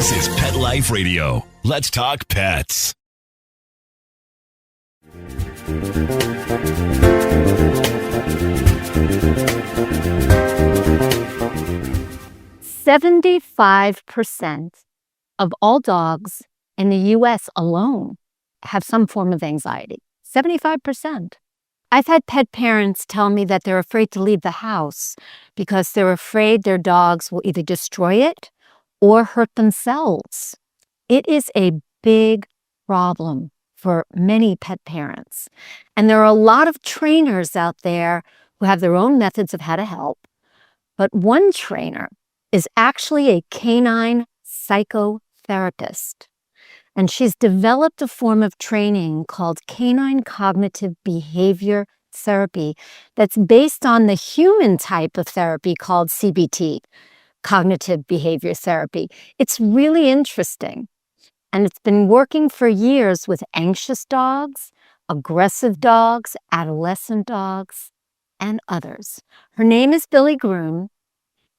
This is Pet Life Radio. Let's talk pets. "75% of all dogs in the U.S. alone have some form of anxiety. 75%. I've had pet parents tell me that they're afraid to leave the house because they're afraid their dogs will either destroy it or hurt themselves. It is a big problem for many pet parents. And there are a lot of trainers out there who have their own methods of how to help. But one trainer is actually a canine psychotherapist. And she's developed a form of training called canine cognitive behavior therapy that's based on the human type of therapy called CBT, cognitive behavior therapy. It's really interesting. And it's been working for years with anxious dogs, aggressive dogs, adolescent dogs, and others. Her name is Billy Groom,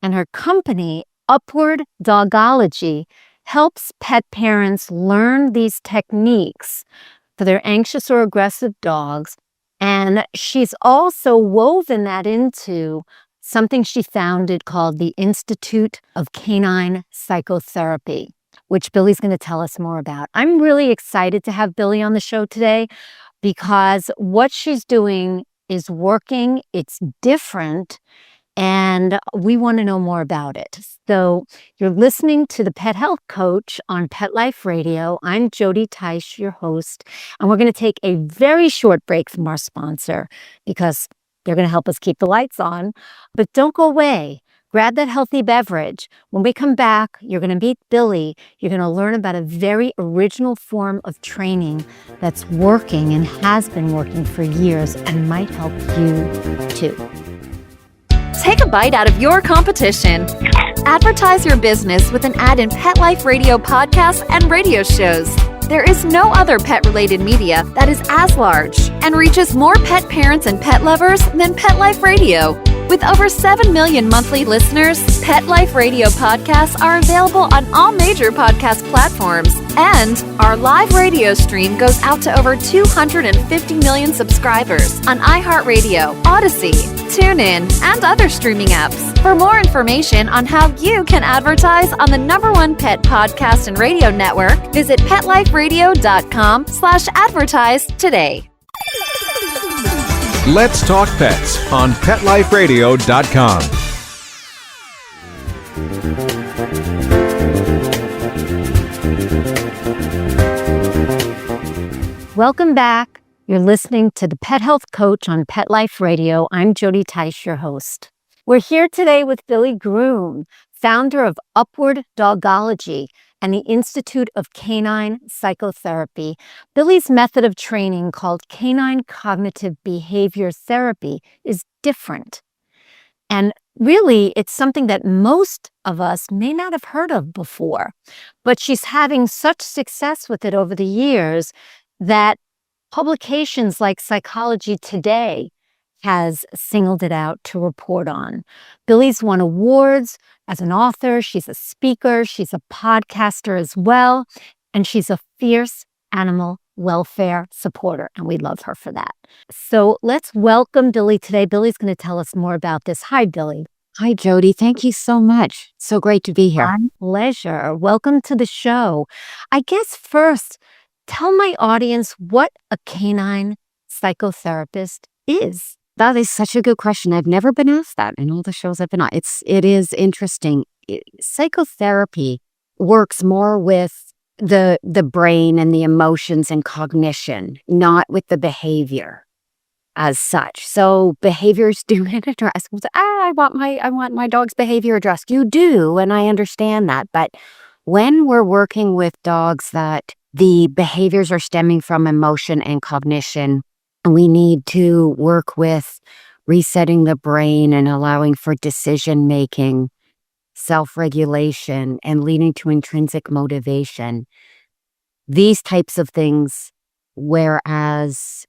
and her company, Upward Dogology, helps pet parents learn these techniques for their anxious or aggressive dogs. And she's also woven that into something she founded called the Institute of Canine Psychotherapy, which Billy's going to tell us more about. I'm really excited to have Billy on the show today because what she's doing is working, it's different, and we want to know more about it. So you're listening to the Pet Health Coach on Pet Life Radio. I'm Jody Teich, your host, and we're going to take a very short break from our sponsor because they're going to help us keep the lights on. But don't go away. Grab that healthy beverage. When we come back, you're going to meet Billy. You're going to learn about a very original form of training that's working and has been working for years and might help you too. Take a bite out of your competition. Advertise your business with an ad in Pet Life Radio podcasts and radio shows. There is no other pet-related media that is as large and reaches more pet parents and pet lovers than Pet Life Radio. With over 7 million monthly listeners, Pet Life Radio podcasts are available on all major podcast platforms. And our live radio stream goes out to over 250 million subscribers on iHeartRadio, Odyssey, TuneIn, and other streaming apps. For more information on how you can advertise on the #1 pet podcast and radio network, visit PetLifeRadio.com/advertise today. Let's Talk Pets on PetLifeRadio.com. Welcome back. You're listening to the Pet Health Coach on Pet Life Radio. I'm Jody Teich, your host. We're here today with Billy Groom, founder of Upward Dogology and the Institute of Canine Psychotherapy. Billy's method of training, called canine cognitive behavior therapy, is different. And really, it's something that most of us may not have heard of before. But she's having such success with it over the years that publications like Psychology Today has singled it out to report on. Billy's won awards as an author. She's a speaker. She's a podcaster as well. And she's a fierce animal welfare supporter. And we love her for that. So let's welcome Billy today. Billy's going to tell us more about this. Hi, Billy. Hi, Jody. Thank you so much. So great to be here. My pleasure. Welcome to the show. I guess first, tell my audience what a canine psychotherapist is. That is such a good question. I've never been asked that in all the shows I've been on. It is interesting. Psychotherapy works more with the brain and the emotions and cognition, not with the behavior as such. So behaviors do get addressed. I want my dog's behavior addressed. You do, and I understand that. But when we're working with dogs that the behaviors are stemming from emotion and cognition, we need to work with resetting the brain and allowing for decision-making, self-regulation, and leading to intrinsic motivation. These types of things, whereas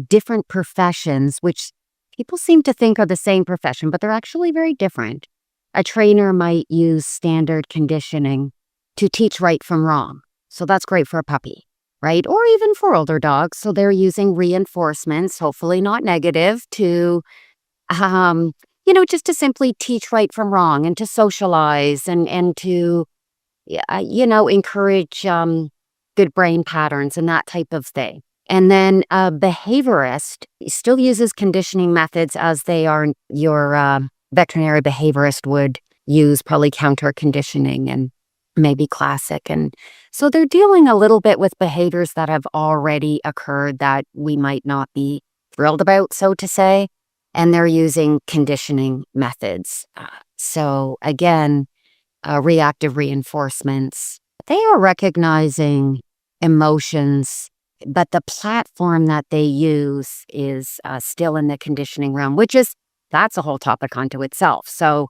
different professions, which people seem to think are the same profession, but they're actually very different. A trainer might use standard conditioning. to teach right from wrong. So that's great for a puppy, right? Or even for older dogs. So they're using reinforcements, hopefully not negative, to, just to simply teach right from wrong and to socialize and to, encourage good brain patterns and that type of thing. And then a behaviorist still uses conditioning methods as your veterinary behaviorist would use, probably counter conditioning and maybe classic. And so they're dealing a little bit with behaviors that have already occurred that we might not be thrilled about, so to say. And they're using conditioning methods. So again, reactive reinforcements. They are recognizing emotions, but the platform that they use is still in the conditioning realm, that's a whole topic unto itself. So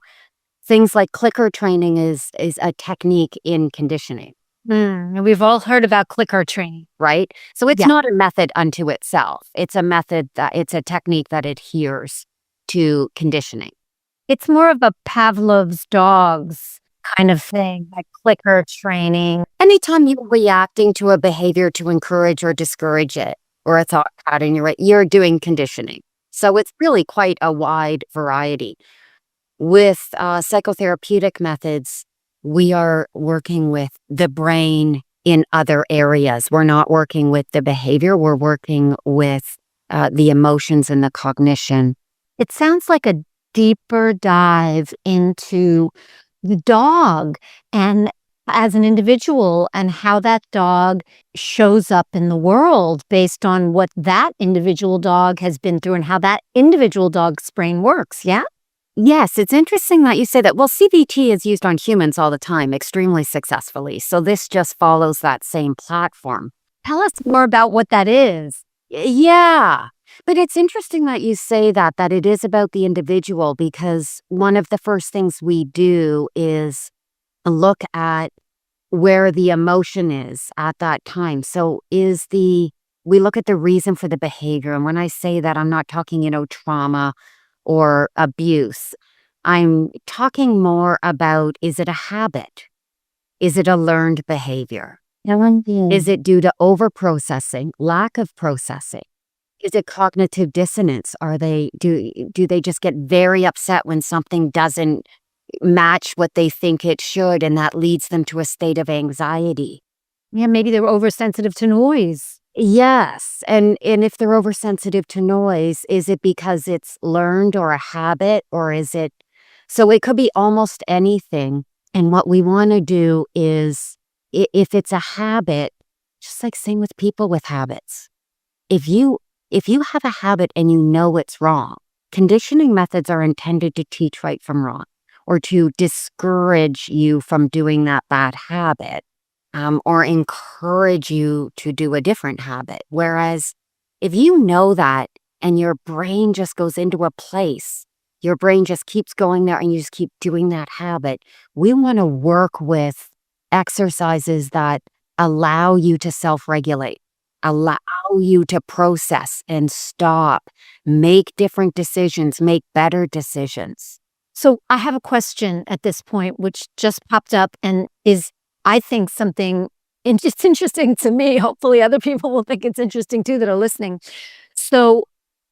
things like clicker training is a technique in conditioning. And we've all heard about clicker training. Right? So it's Yeah. not a method unto itself. It's a technique that adheres to conditioning. It's more of a Pavlov's dogs kind of thing, like clicker training. Anytime you're reacting to a behavior to encourage or discourage it, or a thought pattern, you're doing conditioning. So it's really quite a wide variety. With psychotherapeutic methods, we are working with the brain in other areas. We're not working with the behavior. We're working with the emotions and the cognition. It sounds like a deeper dive into the dog and as an individual and how that dog shows up in the world based on what that individual dog has been through and how that individual dog's brain works. Yeah. Yes, it's interesting that you say that. Well, CBT is used on humans all the time, extremely successfully. So this just follows that same platform. Tell us more about what that is. Yeah, but it's interesting that you say that it is about the individual, because one of the first things we do is look at where the emotion is at that time. So we look at the reason for the behavior. And when I say that, I'm not talking, trauma or abuse. I'm talking more about, is it a habit? Is it a learned behavior? Is it due to over-processing, lack of processing? Is it cognitive dissonance? Do they just get very upset when something doesn't match what they think it should, and that leads them to a state of anxiety? Yeah, maybe they were oversensitive to noise. Yes. And if they're oversensitive to noise, is it because it's learned or a habit, or is it? So it could be almost anything. And what we want to do is, if it's a habit, just like same with people with habits. If you have a habit and you know it's wrong, conditioning methods are intended to teach right from wrong, or to discourage you from doing that bad habit. Or encourage you to do a different habit. Whereas if you know that and your brain just goes into a place, your brain just keeps going there and you just keep doing that habit, we want to work with exercises that allow you to self-regulate, allow you to process and stop, make different decisions, make better decisions. So I have a question at this point, which just popped up and is, I think, something it's interesting to me. Hopefully other people will think it's interesting too that are listening. So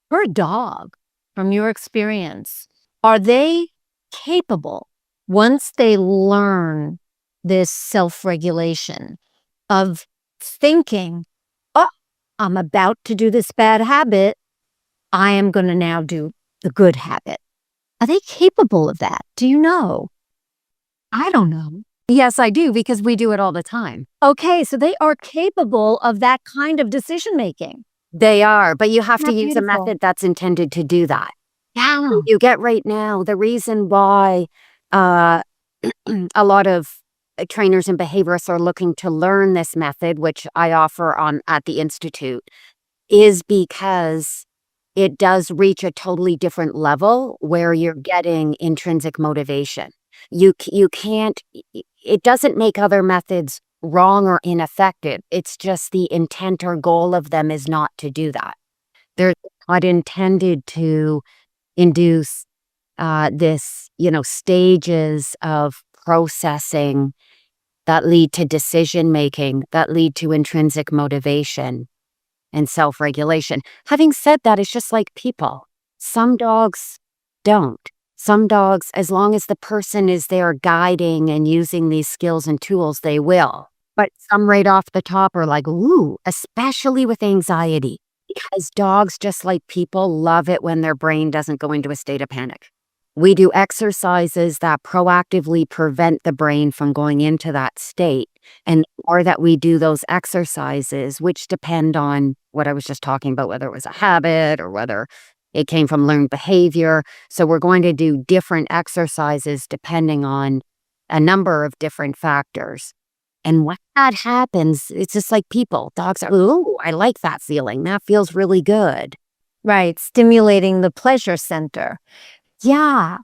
for a dog, from your experience, are they capable, once they learn this self-regulation, of thinking, oh, I'm about to do this bad habit, I am going to now do the good habit? Are they capable of that? Do you know? I don't know. Yes, I do, because we do it all the time. Okay, so they are capable of that kind of decision making. They are, but you have to That's use a beautiful. method that's intended to do that. Yeah. You get right now, the reason why a lot of trainers and behaviorists are looking to learn this method, which I offer at the Institute, is because it does reach a totally different level where you're getting intrinsic motivation. You can't, it doesn't make other methods wrong or ineffective. It's just the intent or goal of them is not to do that. They're not intended to induce stages of processing that lead to decision making, that lead to intrinsic motivation and self-regulation. Having said that, it's just like people. Some dogs don't. Some dogs, as long as the person is there guiding and using these skills and tools, they will. But some right off the top are like, ooh, especially with anxiety. Because dogs, just like people, love it when their brain doesn't go into a state of panic. We do exercises that proactively prevent the brain from going into that state, or that we do those exercises, which depend on what I was just talking about, whether it was a habit or whether it came from learned behavior. So we're going to do different exercises depending on a number of different factors. And when that happens, it's just like people. Dogs are, ooh, I like that feeling. That feels really good. Right. Stimulating the pleasure center. Yeah.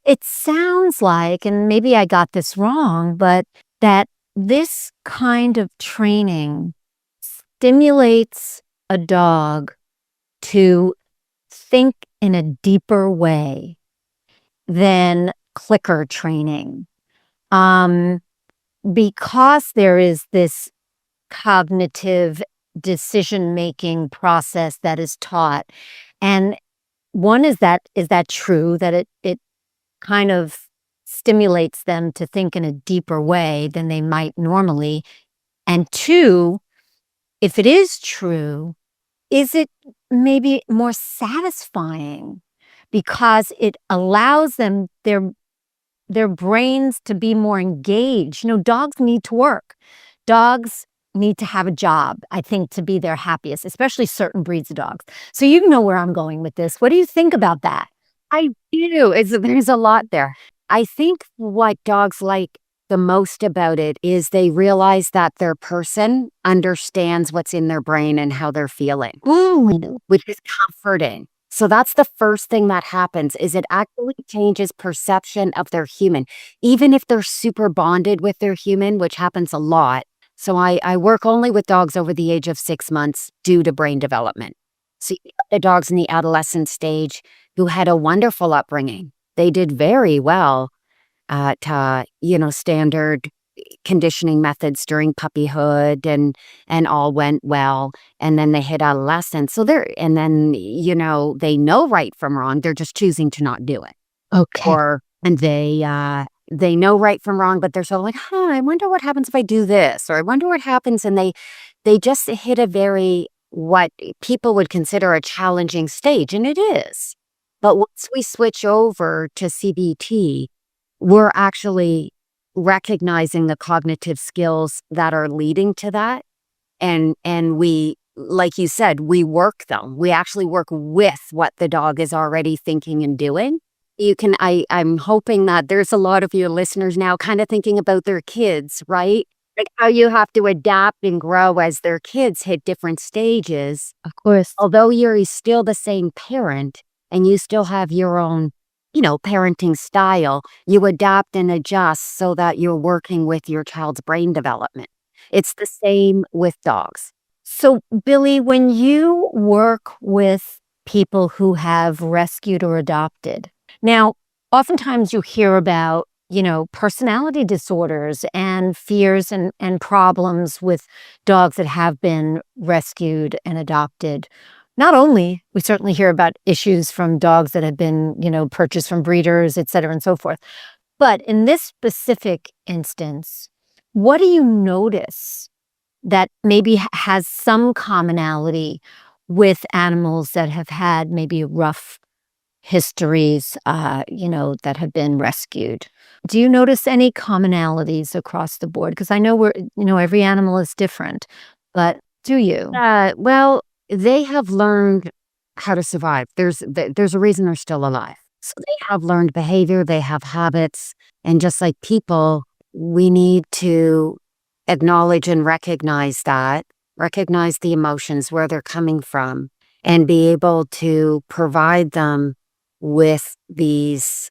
It sounds like, and maybe I got this wrong, but that this kind of training stimulates a dog to think in a deeper way than clicker training. Because there is this cognitive decision-making process that is taught. And one is that true, that it kind of stimulates them to think in a deeper way than they might normally? And two, if it is true, is it maybe more satisfying because it allows them their brains to be more engaged? Dogs need to work. Dogs need to have a job, I think, to be their happiest, especially certain breeds of dogs. So you know where I'm going with this. What do you think about that? I do. There's a lot there. I think what dogs like the most about it is they realize that their person understands what's in their brain and how they're feeling, which is comforting. So that's the first thing that happens, is it actually changes perception of their human, even if they're super bonded with their human, which happens a lot. So I work only with dogs over the age of 6 months due to brain development. So the dogs in the adolescent stage who had a wonderful upbringing, they did very well at standard conditioning methods during puppyhood, and all went well. And then they hit adolescence. So they know right from wrong. They're just choosing to not do it. Okay. And they know right from wrong, but they're sort of like, I wonder what happens if I do this, or I wonder what happens. And they just hit a very, what people would consider a challenging stage. And it is. But once we switch over to CBT, we're actually recognizing the cognitive skills that are leading to that. And we, like you said, we work them. We actually work with what the dog is already thinking and doing. I'm hoping that there's a lot of your listeners now kind of thinking about their kids, right? Like how you have to adapt and grow as their kids hit different stages. Of course. Although you're still the same parent and you still have your own, parenting style, you adapt and adjust so that you're working with your child's brain development. It's the same with dogs. So, Billy, when you work with people who have rescued or adopted, now, oftentimes you hear about, personality disorders and fears and problems with dogs that have been rescued and adopted. Not only, we certainly hear about issues from dogs that have been, purchased from breeders, et cetera, and so forth. But in this specific instance, what do you notice that maybe has some commonality with animals that have had maybe rough histories, that have been rescued? Do you notice any commonalities across the board? Because I know every animal is different, but do you? Well, they have learned how to survive. There's a reason they're still alive. So they have learned behavior, they have habits, and just like people, we need to acknowledge and recognize the emotions, where they're coming from, and be able to provide them with these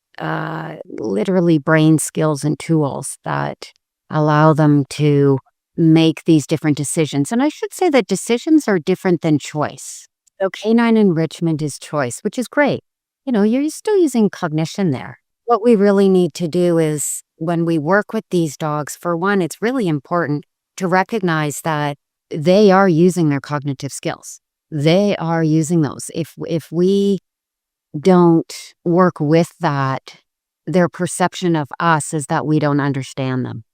literally brain skills and tools that allow them to make these different decisions. And I should say that decisions are different than choice. So canine enrichment is choice, which is great. You're still using cognition there. What we really need to do is when we work with these dogs, for one, it's really important to recognize that they are using their cognitive skills. They are using those. If we don't work with that, their perception of us is that we don't understand them.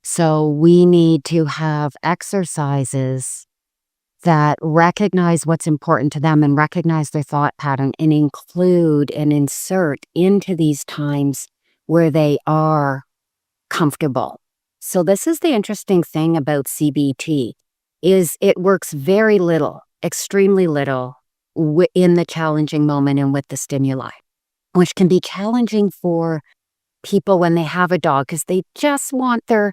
So we need to have exercises that recognize what's important to them and recognize their thought pattern and include and insert into these times where they are comfortable. So this is the interesting thing about CBT is it works very little, extremely little in the challenging moment and with the stimuli, which can be challenging for people when they have a dog because they just want their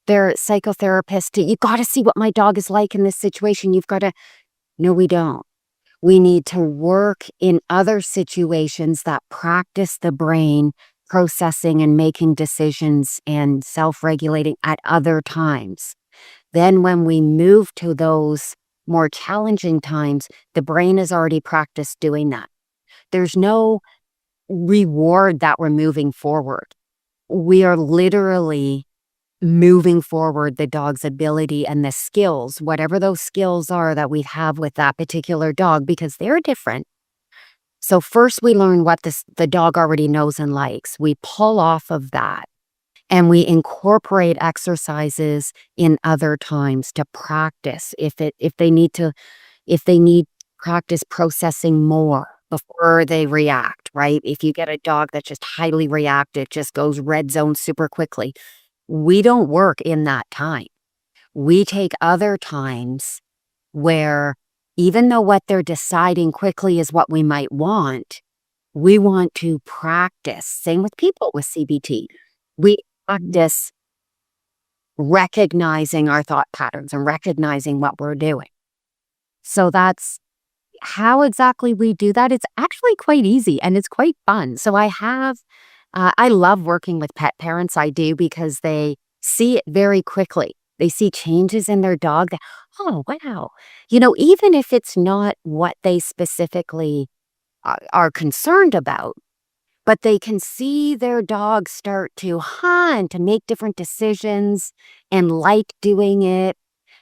psychotherapist to, you got to see what my dog is like in this situation. You've got to, no, we don't. We need to work in other situations that practice the brain processing and making decisions and self-regulating at other times. Then when we move to those more challenging times, the brain has already practiced doing that. There's no reward that we're moving forward. We are literally moving forward the dog's ability and the skills, whatever those skills are that we have with that particular dog, because they're different. So first we learn what the dog already knows and likes. We pull off of that and we incorporate exercises in other times to practice if they need practice processing more before they react, right? If you get a dog that's just highly reactive, just goes red zone super quickly, we don't work in that time. We take other times where even though what they're deciding quickly is what we might want, we want to practice. Same with people with CBT. We practice recognizing our thought patterns and recognizing what we're doing. So that's how exactly we do that. It's actually quite easy and it's quite fun. So I love working with pet parents. I do because they see it very quickly. They see changes in their dog. Oh, wow. Even if it's not what they specifically are concerned about, but they can see their dog start to hunt and make different decisions and like doing it.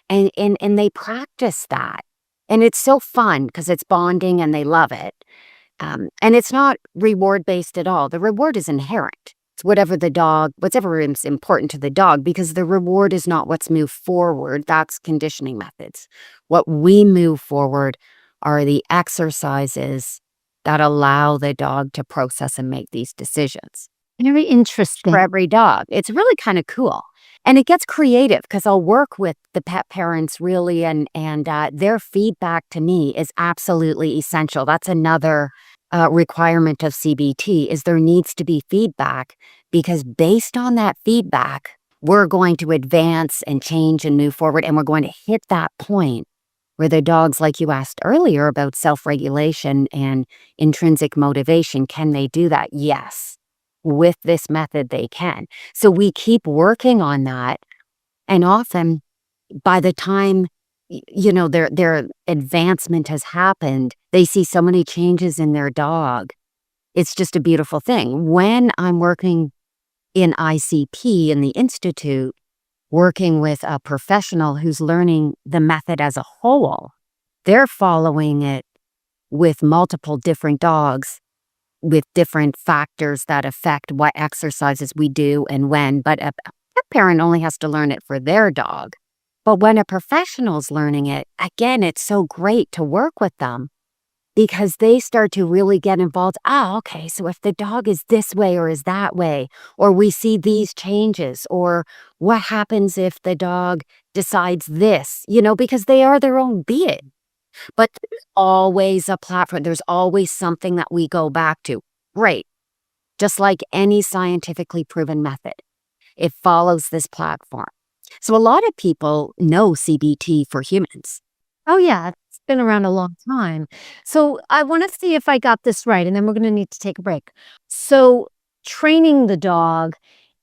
And they practice that. And it's so fun because it's bonding and they love it. And it's not reward-based at all. The reward is inherent. It's whatever is important to the dog, because the reward is not what's moved forward. That's conditioning methods. What we move forward are the exercises that allow the dog to process and make these decisions. Very interesting. For every dog. It's really kind of cool. And it gets creative because I'll work with the pet parents really, and their feedback to me is absolutely essential. That's another requirement of CBT is there needs to be feedback, because based on that feedback, we're going to advance and change and move forward, and we're going to hit that point where the dogs, like you asked earlier about self-regulation and intrinsic motivation, can they do that? Yes. With this method, they can. So we keep working on that. And often by the time, their advancement has happened, they see so many changes in their dog. It's just a beautiful thing. When I'm working in ICP in the Institute, working with a professional who's learning the method as a whole, they're following it with multiple different dogs, with different factors that affect what exercises we do and when. But a parent only has to learn it for their dog. But when a professional's learning it, again, it's so great to work with them because they start to really get involved. Okay, so if the dog is this way or is that way, or we see these changes, or what happens if the dog decides this, because they are their own being. But there's always a platform. There's always something that we go back to. Great. Just like any scientifically proven method, it follows this platform. So a lot of people know CBT for humans. Oh, yeah. It's been around a long time. So I want to see if I got this right, and then we're going to need to take a break. So training the dog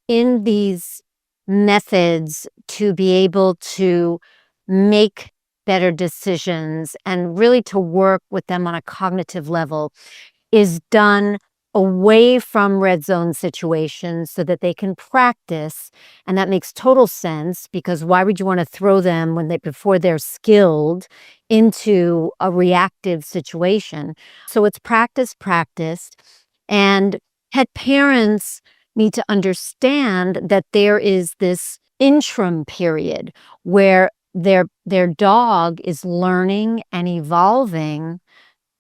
in these methods to be able to make better decisions and really to work with them on a cognitive level is done away from red zone situations so that they can practice. And that makes total sense, because why would you want to throw them before they're skilled into a reactive situation? So it's practice. And pet parents need to understand that there is this interim period where their dog is learning and evolving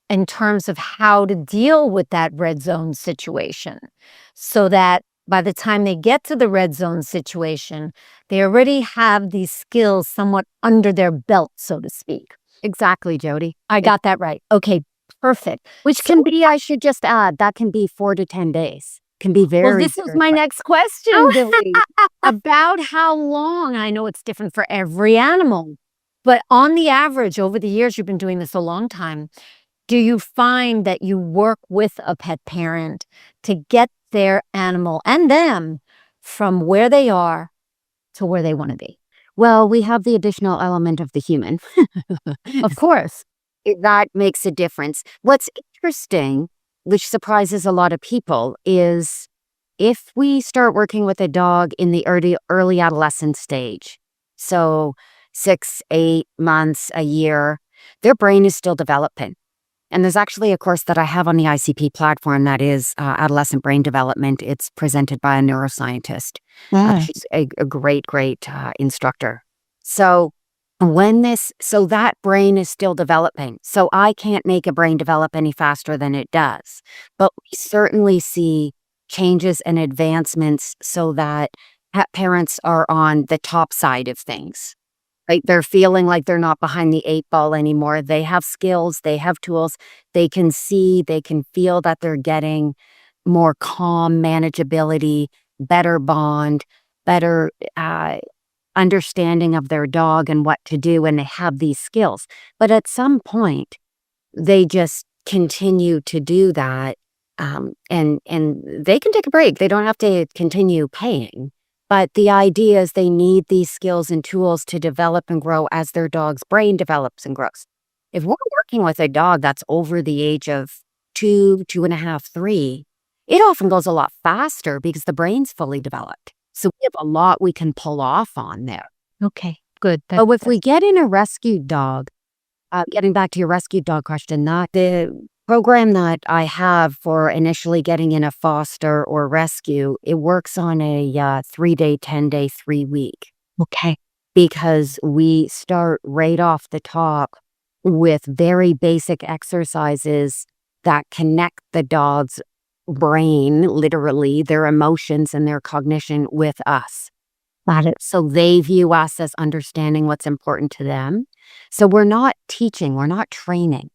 in terms of how to deal with that red zone situation, so that by the time they get to the red zone situation, they already have these skills somewhat under their belt, so to speak. Exactly, Jody. I got that right. Okay, perfect. Which can be, I should just add, that can be 4 to 10 days. Can be very. Well, this is my next question, Billy, about how long. I know it's different for every animal, but on the average, over the years, you've been doing this a long time, do you find that you work with a pet parent to get their animal and them from where they are to where they want to be? Well, we have the additional element of the human. Of course. That makes a difference. What's interesting, which surprises a lot of people, is if we start working with a dog in the early adolescent stage, so 6, 8 months, a year, their brain is still developing. And there's actually a course that I have on the ICP platform that is adolescent brain development. It's presented by a neuroscientist. She's a great instructor. So that brain is still developing. So I can't make a brain develop any faster than it does. But we certainly see changes and advancements so that pet parents are on the top side of things. Right? They're feeling like they're not behind the 8 ball anymore. They have skills, they have tools, they can see, they can feel that they're getting more calm, manageability, better bond, better understanding of their dog and what to do, and they have these skills. But at some point, they just continue to do that, and they can take a break. They don't have to continue paying. But the idea is they need these skills and tools to develop and grow as their dog's brain develops and grows. If we're working with a dog that's over the age of 2, 2.5, 3, it often goes a lot faster because the brain's fully developed. So we have a lot we can pull off on there. Okay, good. But if we get in a rescued dog, getting back to your rescued dog question, the program that I have for initially getting in a foster or rescue, it works on a 3-day, 10-day, 3-week. Okay. Because we start right off the top with very basic exercises that connect the dog's brain, literally, their emotions and their cognition with us. Got it. So they view us as understanding what's important to them. So we're not teaching, we're not training.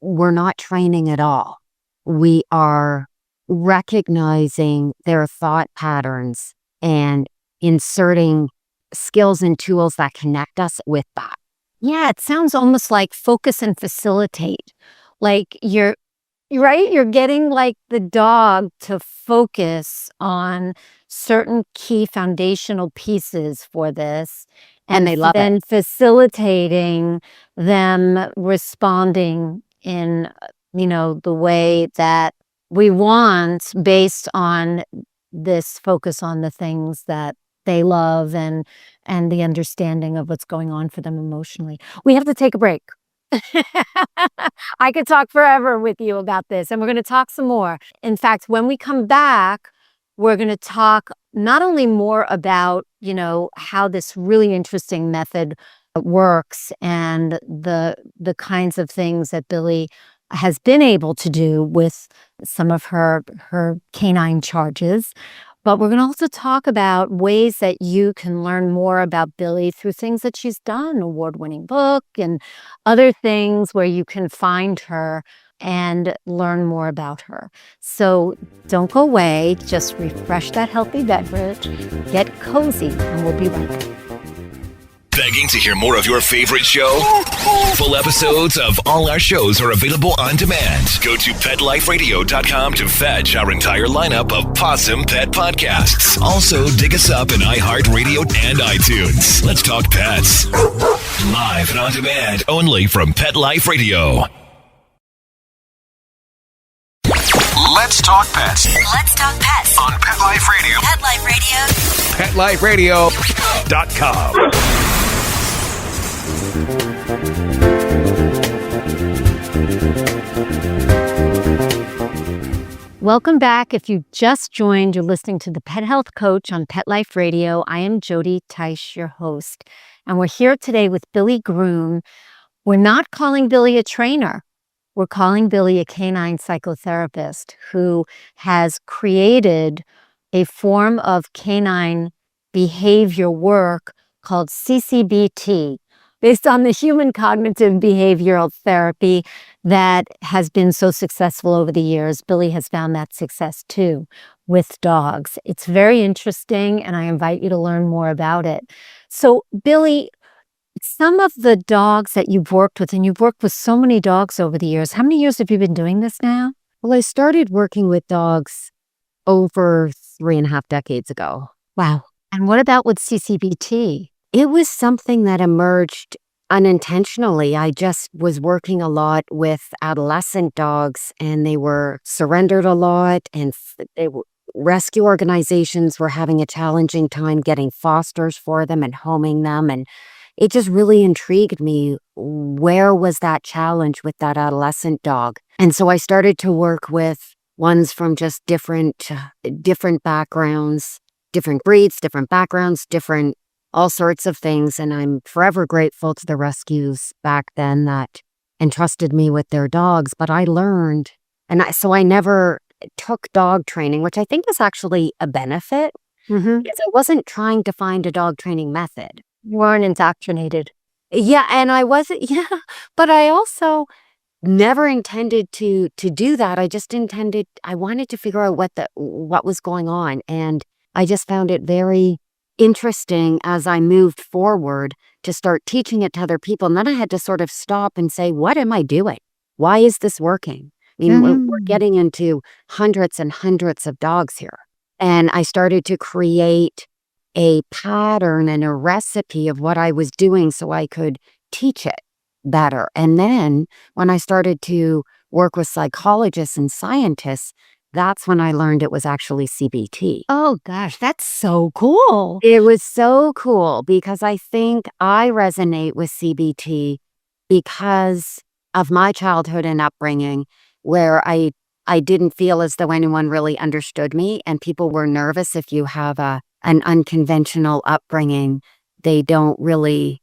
We're not training at all. We are recognizing their thought patterns and inserting skills and tools that connect us with that. Yeah, it sounds almost like focus and facilitate. Like you're getting like the dog to focus on certain key foundational pieces for this. And they love it. And facilitating them responding in, the way that we want, based on this focus on the things that they love and the understanding of what's going on for them emotionally. We have to take a break. I could talk forever with you about this, and we're going to talk some more. In fact, when we come back, we're going to talk not only more about, how this really interesting method works and the kinds of things that Billy has been able to do with some of her canine charges, but we're going to also talk about ways that you can learn more about Billy through things that she's done, award-winning book and other things where you can find her and learn more about her. So don't go away. Just refresh that healthy beverage, get cozy, and we'll be right back. Begging to hear more of your favorite show? Full episodes of all our shows are available on demand. Go to PetLifeRadio.com to fetch our entire lineup of Possum Pet podcasts. Also, dig us up in iHeartRadio and iTunes. Let's talk pets. Live and on demand, only from Pet Life Radio. Let's talk pets Let's talk pets on Pet Life Radio. Pet Life Radio. PetLifeRadio.com. Welcome back. If you just joined, you're listening to the Pet Health Coach on Pet Life Radio. I am Jody Teich, your host, and we're here today with Billy Groom. We're not calling Billy a trainer. We're calling Billy a canine psychotherapist who has created a form of canine behavior work called CCBT, based on the human cognitive behavioral therapy that has been so successful over the years. Billy has found that success too with dogs. It's very interesting, and I invite you to learn more about it. So, Billy, some of the dogs that you've worked with, and you've worked with so many dogs over the years. How many years have you been doing this now? Well, I started working with dogs over 3.5 decades ago. Wow. And what about with CCBT? It was something that emerged unintentionally. I just was working a lot with adolescent dogs, and they were surrendered a lot, and rescue organizations were having a challenging time getting fosters for them and homing them. And it just really intrigued me. Where was that challenge with that adolescent dog? And so I started to work with ones from just different backgrounds, different breeds, different backgrounds, different all sorts of things. And I'm forever grateful to the rescues back then that entrusted me with their dogs. But I learned, so I never took dog training, which I think is actually a benefit, because I wasn't trying to find a dog training method. You weren't indoctrinated. Yeah, and I wasn't, but I also never intended to do that. I wanted to figure out what was going on. And I just found it very interesting as I moved forward to start teaching it to other people. And then I had to sort of stop and say, what am I doing? Why is this working? I mean, we're getting into hundreds and hundreds of dogs here. And I started to create a pattern and a recipe of what I was doing so I could teach it better. And then when I started to work with psychologists and scientists, that's when I learned it was actually CBT. Oh gosh, that's so cool. It was so cool because I think I resonate with CBT because of my childhood and upbringing, where I didn't feel as though anyone really understood me, and people were nervous if you have an unconventional upbringing. They don't really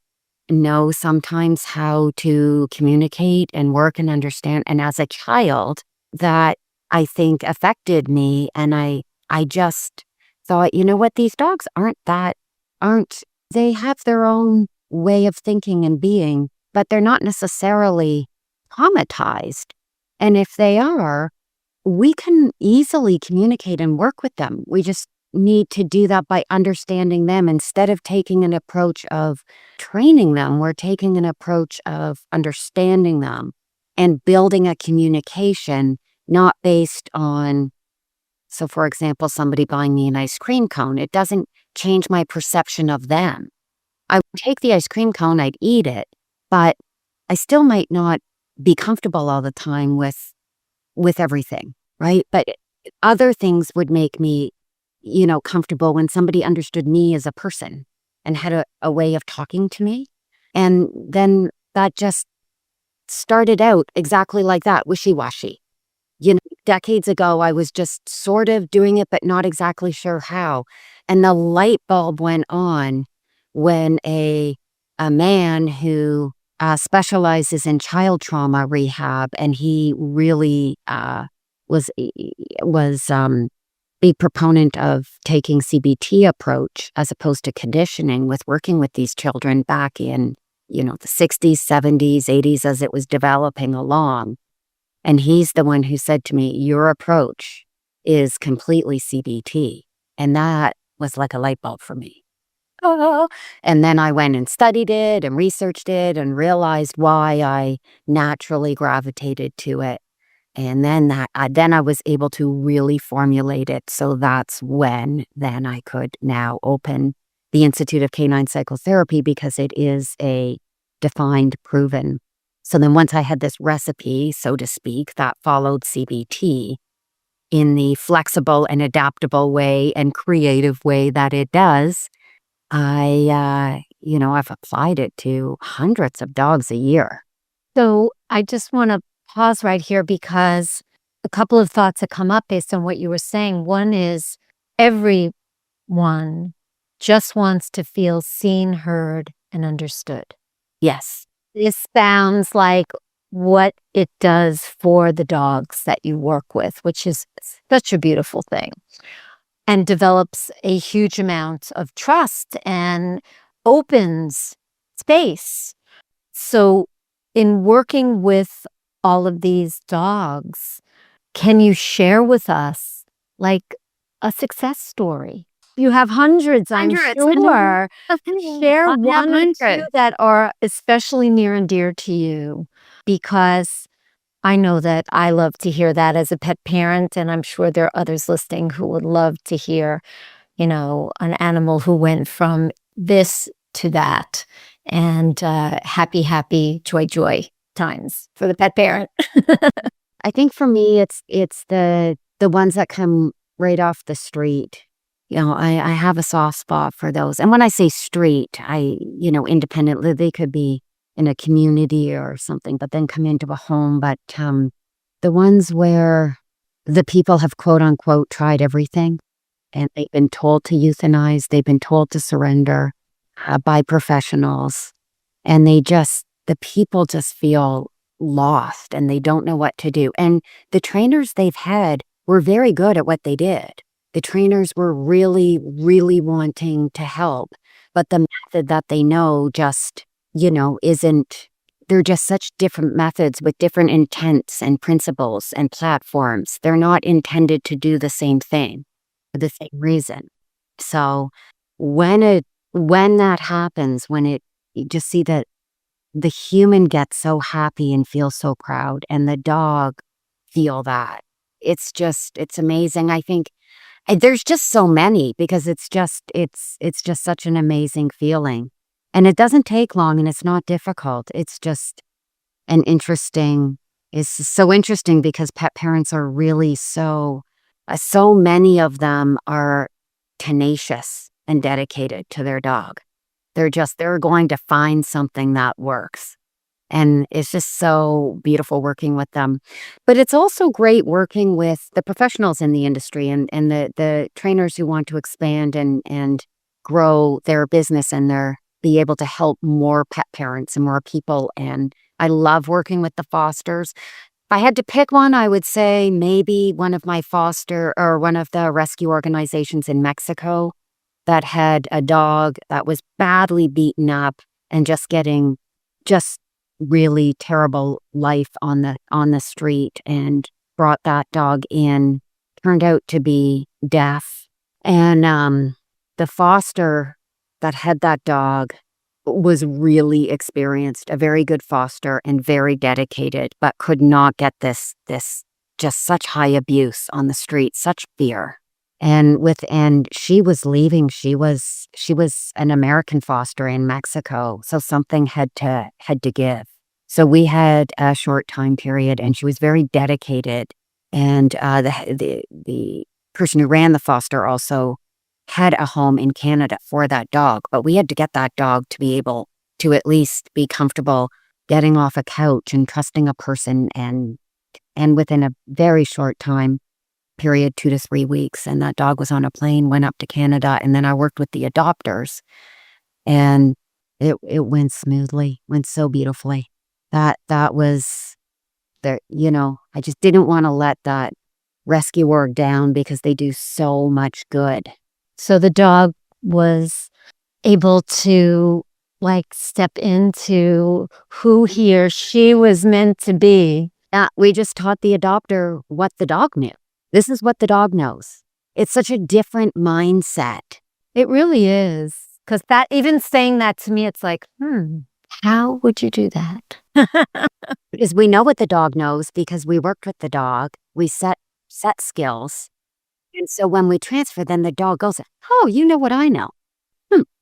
know sometimes how to communicate and work and understand. And as a child, that I think affected me. And I just thought, you know what, these dogs they have their own way of thinking and being, but they're not necessarily traumatized. And if they are, we can easily communicate and work with them. We just need to do that by understanding them. Instead of taking an approach of training them, we're taking an approach of understanding them and building a communication, not based on, so for example, somebody buying me an ice cream cone. It doesn't change my perception of them. I would take the ice cream cone, I'd eat it, but I still might not be comfortable all the time with everything, right? But other things would make me comfortable when somebody understood me as a person and had a way of talking to me. And then that just started out exactly like that, wishy-washy. Decades ago, I was just sort of doing it, but not exactly sure how. And the light bulb went on when a man who specializes in child trauma rehab, and he really was big proponent of taking CBT approach as opposed to conditioning with working with these children back in, the 60s, 70s, 80s as it was developing along. And he's the one who said to me, your approach is completely CBT. And that was like a light bulb for me. Oh. And then I went and studied it and researched it and realized why I naturally gravitated to it. And then I was able to really formulate it. So that's when then I could now open the Institute of Canine Psychotherapy, because it is a defined, proven. So then once I had this recipe, so to speak, that followed CBT, in the flexible and adaptable way and creative way that it does, I've applied it to hundreds of dogs a year. So I just want to pause right here because a couple of thoughts have come up based on what you were saying. One is everyone just wants to feel seen, heard, and understood. Yes. This sounds like what it does for the dogs that you work with, which is such a beautiful thing, and develops a huge amount of trust and opens space. So in working with all of these dogs, can you share with us like a success story? You have hundreds, I'm sure. Share one or two that are especially near and dear to you, because I know that I love to hear that as a pet parent, and I'm sure there are others listening who would love to hear, an animal who went from this to that, and happy, joy times for the pet parent. I think for me, it's the ones that come right off the street. I have a soft spot for those. And when I say street, independently, they could be in a community or something, but then come into a home. But the ones where the people have, quote unquote, tried everything, and they've been told to euthanize, they've been told to surrender by professionals, and the people just feel lost and they don't know what to do. And the trainers they've had were very good at what they did. The trainers were really, really wanting to help, but the method that they know just, isn't, they're just such different methods with different intents and principles and platforms. They're not intended to do the same thing for the same reason. So when that happens, you just see that the human gets so happy and feels so proud, and the dog feel that. It's amazing. I think there's just so many, because it's just such an amazing feeling. And it doesn't take long, and it's not difficult. It's just it's so interesting because pet parents are really so many of them are tenacious and dedicated to their dog. They're going to find something that works. And it's just so beautiful working with them. But it's also great working with the professionals in the industry and the trainers who want to expand and grow their business and be able to help more pet parents and more people. And I love working with the fosters. If I had to pick one, I would say maybe one of the rescue organizations in Mexico that had a dog that was badly beaten up and just getting really terrible life on the street, and brought that dog in, turned out to be deaf. And the foster that had that dog was really experienced, a very good foster and very dedicated, but could not get this just such high abuse on the street, such fear. And she was leaving. She was an American foster in Mexico, so something had to give. So we had a short time period, and she was very dedicated. And the person who ran the foster also had a home in Canada for that dog, but we had to get that dog to be able to at least be comfortable getting off a couch and trusting a person, and within a very short time period, 2 to 3 weeks, and that dog was on a plane, went up to Canada, and then I worked with the adopters, and it went smoothly, went so beautifully. That was I just didn't want to let that rescue org down, because they do so much good. So the dog was able to step into who he or she was meant to be. We just taught the adopter what the dog knew. This is what the dog knows. It's such a different mindset. It really is. Because even saying that to me, it's like, how would you do that? Because we know what the dog knows, because we worked with the dog. We set skills. And so when we transfer, then the dog goes, oh, you know what I know.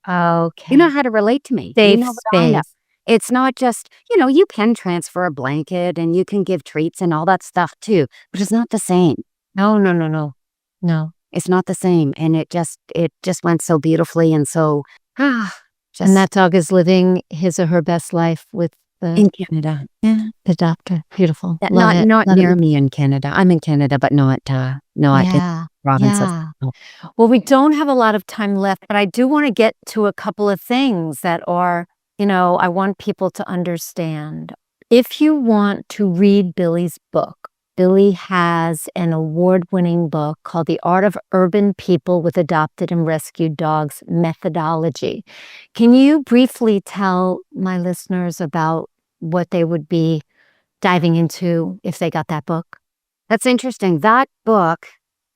Okay. You know how to relate to me. Safe you know what I know. It's not just, you can transfer a blanket and you can give treats and all that stuff too, but it's not the same. No, no, no, no. No. It's not the same. And it just went so beautifully and so, just And that dog is living his or her best life with in Canada. Yeah. the doctor. Beautiful. That- Love it. not Love near it. me in Canada. I'm in Canada, but not in Yeah. provinces. Yeah. No. Well, we don't have a lot of time left, but I do want to get to a couple of things that are, I want people to understand. If you want to read Billy's book, Billy has an award-winning book called The Art of Urban People with Adopted and Rescued Dogs Methodology. Can you briefly tell my listeners about what they would be diving into if they got that book? That's interesting. That book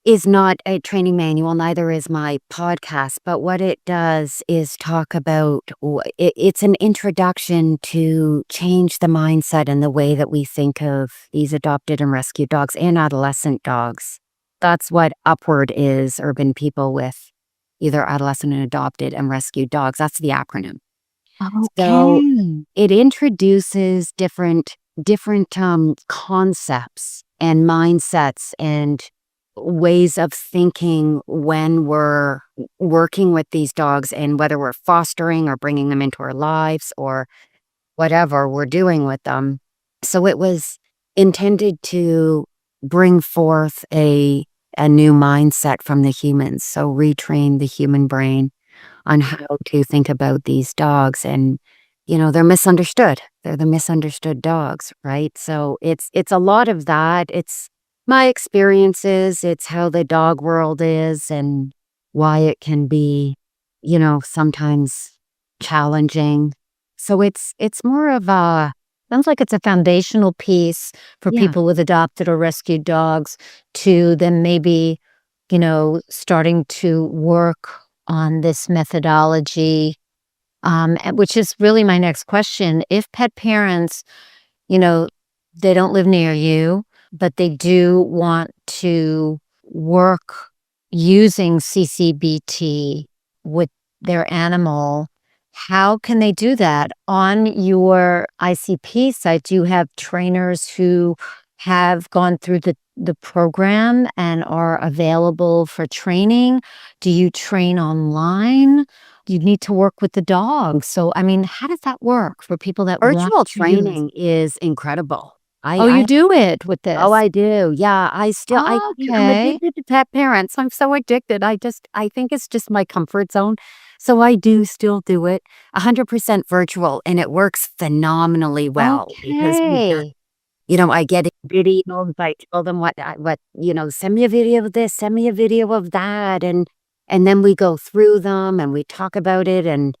is not a training manual, neither is my podcast, but what it does is talk about, it's an introduction to change the mindset and the way that we think of these adopted and rescued dogs and adolescent dogs. That's what Upward is, Urban People with either adolescent and adopted and rescued dogs. That's the acronym. So it introduces different concepts and mindsets and ways of thinking when we're working with these dogs, and whether we're fostering or bringing them into our lives or whatever we're doing with them. So it was intended to bring forth a new mindset from the humans. So retrain the human brain on how to think about these dogs. And they're misunderstood. They're the misunderstood dogs, right? So it's a lot of that. It's my experiences. It's how the dog world is and why it can be, sometimes challenging. So it's more of a, Sounds like it's a foundational piece for Yeah. people with adopted or rescued dogs to then maybe, starting to work on this methodology, which is really my next question. If pet parents, they don't live near you, but they do want to work using CCBT with their animal, how can they do that? On your ICP site, do you have trainers who have gone through the program and are available for training? Do you train online? You need to work with the dog. So, how does that work for people that want virtual to use- training is incredible. Oh, you do it with this? Oh, I do. Yeah, I'm Okay. addicted to pet parents. I'm so addicted. I think it's just my comfort zone. So I do still do it 100% virtual, and it works phenomenally well because Okay. I get videos. I tell them send me a video of this, send me a video of that. And then we go through them and we talk about it and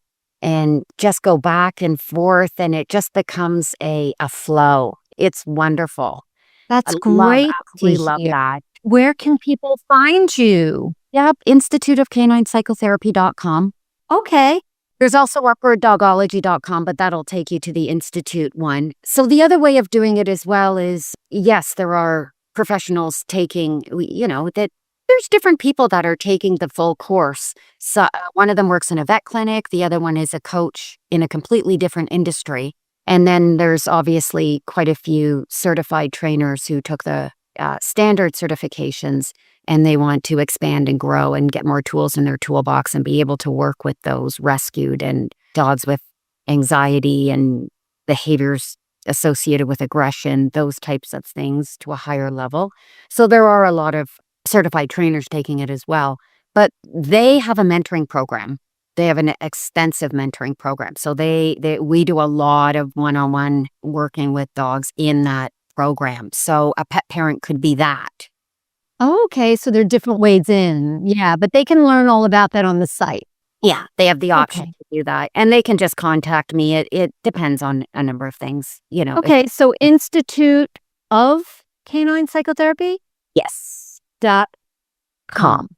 just go back and forth, and it just becomes a flow. It's wonderful. That's I great absolutely to love hear. that. Where can people find you? Yep, instituteofcanine.psychotherapy.com. Okay. There's also upwarddogology.com, but that'll take you to the Institute one. So the other way of doing it as well is, yes, there are professionals taking, that there's different people that are taking the full course. So one of them works in a vet clinic. The other one is a coach in a completely different industry. And then there's obviously quite a few certified trainers who took the standard certifications, and they want to expand and grow and get more tools in their toolbox and be able to work with those rescued and dogs with anxiety and behaviors associated with aggression, those types of things to a higher level. So there are a lot of certified trainers taking it as well, but they have a mentoring program. They have an extensive mentoring program. So we do a lot of one-on-one working with dogs in that program. So a pet parent could be that. Oh, okay. So there are different ways in. Yeah, but they can learn all about that on the site. Yeah, they have the option Okay. to do that. And they can just contact me. It depends on a number of things, Okay. So Institute of Canine Psychotherapy? Yes. .com.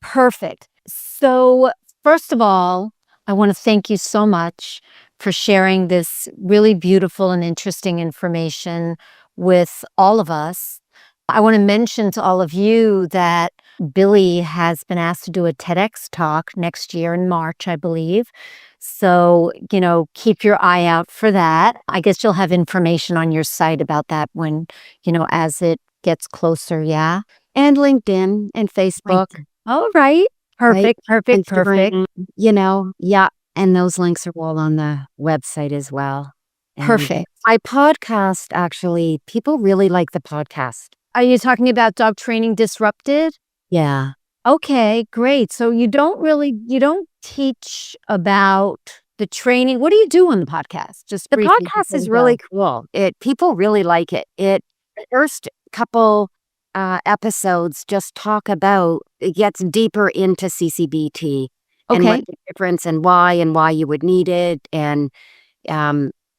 Perfect. So first of all, I want to thank you so much for sharing this really beautiful and interesting information with all of us. I want to mention to all of you that Billy has been asked to do a TEDx talk next year in March, I believe. So, keep your eye out for that. I guess you'll have information on your site about that when, as it gets closer. Yeah. And LinkedIn and Facebook. All right. Perfect. Perfect. Instagram, yeah. And those links are all on the website as well. And Perfect. my podcast, actually, people really like the podcast. Are you talking about Dog Training Disrupted? Yeah. Okay, great. So you don't teach about the training. What do you do on the podcast? Just The briefly podcast before is we really go. cool. People really like it. The first couple episodes just talk about, it gets deeper into CCBT and Okay. what the difference and why you would need it. And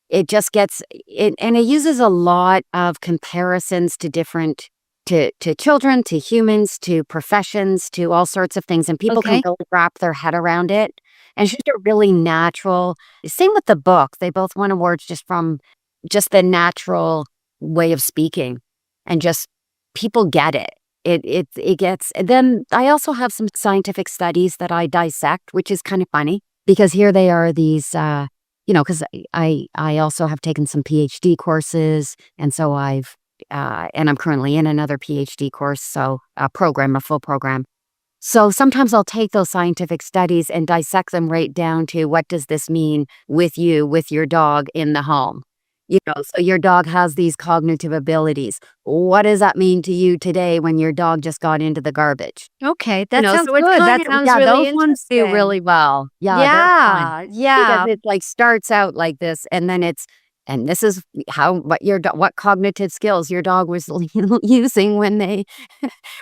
it just gets it, and it uses a lot of comparisons to different to children, to humans, to professions, to all sorts of things, and people Okay. can really wrap their head around it. And it's just a really natural. Same with the book; they both won awards just from just the natural way of speaking, and just people get it. It gets. And then I also have some scientific studies that I dissect, which is kind of funny because here they are, these. Because I also have taken some PhD courses, and so and I'm currently in another PhD course, so a full program. So sometimes I'll take those scientific studies and dissect them right down to what does this mean with your dog in the home. So your dog has these cognitive abilities. What does that mean to you today when your dog just got into the garbage? Okay, that sounds So it's good. That kind of, sounds yeah, really those ones do interesting. really well. Yeah, they're fun. Yeah. Because it like starts out like this, and then and this is what cognitive skills your dog was using when they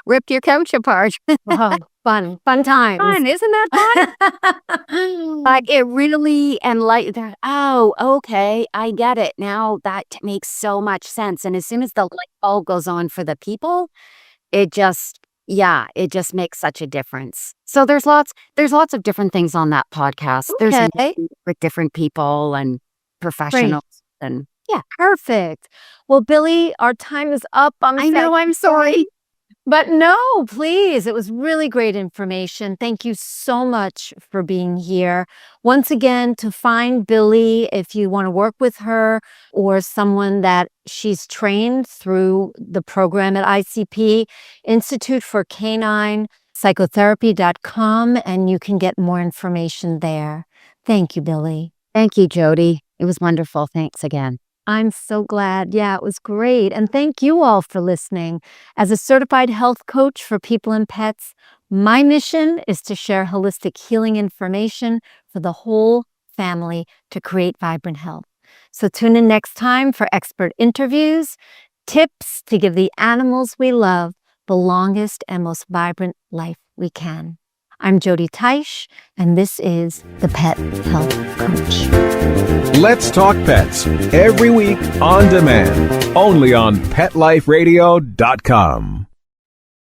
ripped your couch apart. Oh, fun times. Fun, isn't that fun? Like it really, and like, oh, okay, I get it now. That makes so much sense. And as soon as the light bulb goes on for the people, it just makes such a difference. So there's lots of different things on that podcast. There's Okay. with different people and professionals. And yeah, Perfect. Well, Billy, our time is up. I know, I'm sorry. But no, please. It was really great information. Thank you so much for being here. Once again, to find Billy, if you want to work with her or someone that she's trained through the program at ICP, Institute for Canine, psychotherapy.com, and you can get more information there. Thank you, Billy. Thank you, Jody. It was wonderful. Thanks again. I'm so glad. Yeah, it was great. And thank you all for listening. As a certified health coach for people and pets, my mission is to share holistic healing information for the whole family to create vibrant health. So tune in next time for expert interviews, tips to give the animals we love the longest and most vibrant life we can. I'm Jody Teisch, and this is the Pet Health Coach. Let's Talk Pets, every week on demand, only on PetLifeRadio.com.